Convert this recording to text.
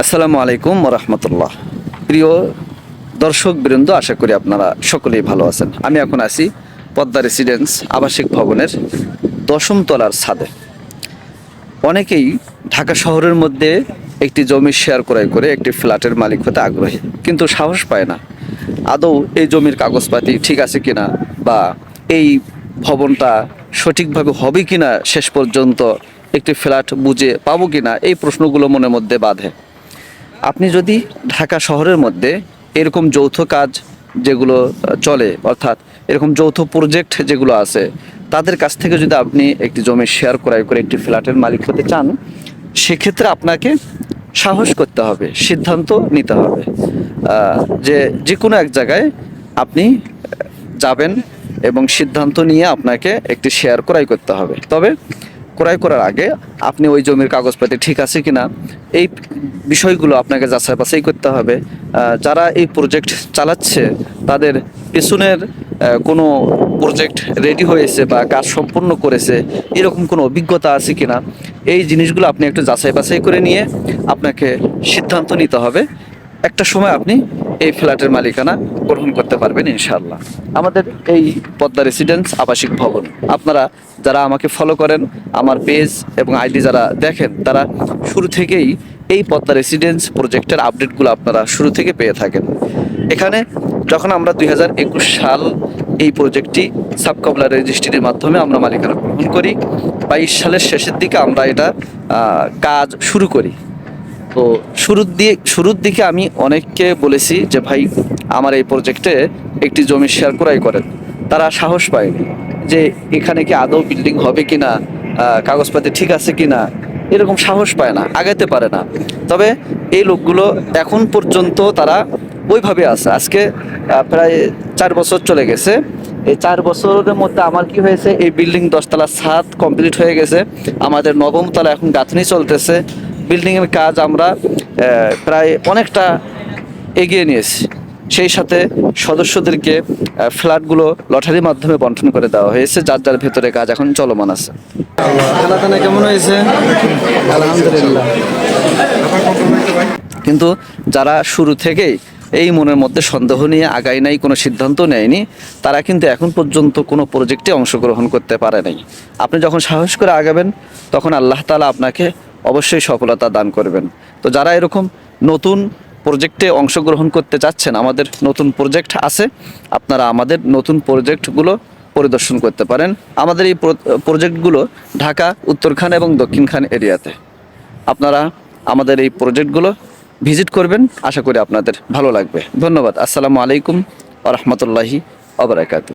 আসসালামু আলাইকুম রহমতুল্লাহ। প্রিয় দর্শক বৃন্দ, আশা করি আপনারা সকলেই ভালো আছেন। আমি এখন আছি পদ্মা রেসিডেন্স আবাসিক ভবনের 10ম তলার ছাদে। অনেকেই ঢাকা শহরের মধ্যে একটি জমি শেয়ার ক্রয় করে একটি ফ্ল্যাটের মালিক হতে আগ্রহী, কিন্তু সাহস পায় না আদৌ এই জমির কাগজপাতি ঠিক আছে কিনা, বা এই ভবনটা সঠিকভাবে হবে কিনা, শেষ পর্যন্ত একটি ফ্ল্যাট বুঝে পাবো কিনা, এই প্রশ্নগুলো মনের মধ্যে বাধে। আপনি যদি ঢাকা শহরের মধ্যে এরকম যৌথ কাজ যেগুলো চলে, অর্থাৎ এরকম যৌথ প্রজেক্ট যেগুলো আছে, তাদের কাছ থেকে যদি আপনি একটি জমি শেয়ার ক্রয় করে একটি ফ্ল্যাটের মালিক হতে চান, সেক্ষেত্রে আপনাকে সাহস করতে হবে, সিদ্ধান্ত নিতে হবে যে যে কোনো এক জায়গায় আপনি যাবেন এবং সিদ্ধান্ত নিয়ে আপনাকে একটি শেয়ার ক্রয় করতে হবে। তবে ক্রয় করার আগে আপনি ওই জমির কাগজপাতি ঠিক আছে কিনা, এই বিষয়গুলো আপনাকে যাচাই বাছাই করতে হবে। যারা এই প্রজেক্ট চালাচ্ছে তাদের পেছনের কোনো প্রজেক্ট রেডি হয়েছে বা কাজ সম্পূর্ণ করেছে, এরকম কোনো অভিজ্ঞতা আছে কিনা, এই জিনিসগুলো আপনি একটু যাচাই বাছাই করে নিয়ে আপনাকে সিদ্ধান্ত নিতে হবে। একটা সময় আপনি এই ফ্ল্যাটের মালিকানা গ্রহণ করতে পারবেন ইনশাআল্লাহ। আমাদের এই পদ্মা রেসিডেন্স আবাসিক ভবন, আপনারা যারা আমাকে ফলো করেন, আমার পেজ এবং আইডি যারা দেখেন, তারা শুরু থেকেই এই পদ্মা রেসিডেন্স প্রজেক্টের আপডেটগুলো আপনারা শুরু থেকে পেয়ে থাকেন। এখানে যখন আমরা 2021 সাল এই প্রজেক্টটি সাবকবলার রেজিস্ট্রির মাধ্যমে আমরা মালিকানা গ্রহণ করি, 22 সালের শেষের দিকে আমরা এটা কাজ শুরু করি। তো শুরুর দিকে আমি অনেককে বলেছি যে ভাই, আমার এই প্রজেক্টে একটি জমি শেয়ার ক্রয় করেন। তারা সাহস পায়নি যে এখানে কি আদৌ বিল্ডিং হবে কিনা, কাগজপাতি ঠিক আছে কিনা, এরকম সাহস পায় না, আগাতে পারে না। তবে এই লোকগুলো এখন পর্যন্ত তারা ওইভাবে আছে। আজকে প্রায় 4 বছর চলে গেছে। এই 4 বছরের মধ্যে আমার কি হয়েছে, এই বিল্ডিং 10 তলা ছাদ কমপ্লিট হয়ে গেছে, আমাদের 9ম তলা এখন গাঁথনি চলতেছে। বিল্ডিংয়ের কাজ আমরা প্রায় অনেকটা এগিয়ে নিয়েছি। সেই সাথে সদস্যদেরকে ফ্ল্যাটগুলো লটারির মাধ্যমে বন্টন করে দেওয়া হয়েছে, যার যার ভেতরে কাজ এখন চলমান আছে। খানাদানা কেমন হয়েছে? আলহামদুলিল্লাহ। কিন্তু যারা শুরু থেকেই এই মনের মধ্যে সন্দেহ নিয়ে আগায় নাই, কোনো সিদ্ধান্ত নেয়নি, তারা কিন্তু এখন পর্যন্ত কোনো প্রজেক্টে অংশগ্রহণ করতে পারে নাই। আপনি যখন সাহস করে আগাবেন, তখন আল্লাহ তাআলা আপনাকে অবশ্যই সফলতা দান করবেন। তো যারা এরকম নতুন প্রজেক্টে অংশগ্রহণ করতে চাচ্ছেন, আমাদের নতুন প্রজেক্ট আছে, আপনারা আমাদের নতুন প্রজেক্টগুলো পরিদর্শন করতে পারেন। আমাদের এই প্রজেক্টগুলো ঢাকা উত্তরখান এবং দক্ষিণখান এরিয়াতে। আপনারা আমাদের এই প্রজেক্টগুলো ভিজিট করবেন, আশা করি আপনাদের ভালো লাগবে। ধন্যবাদ। আসসালামু আলাইকুম ওয়া রাহমাতুল্লাহি ওয়া বারাকাতুহু।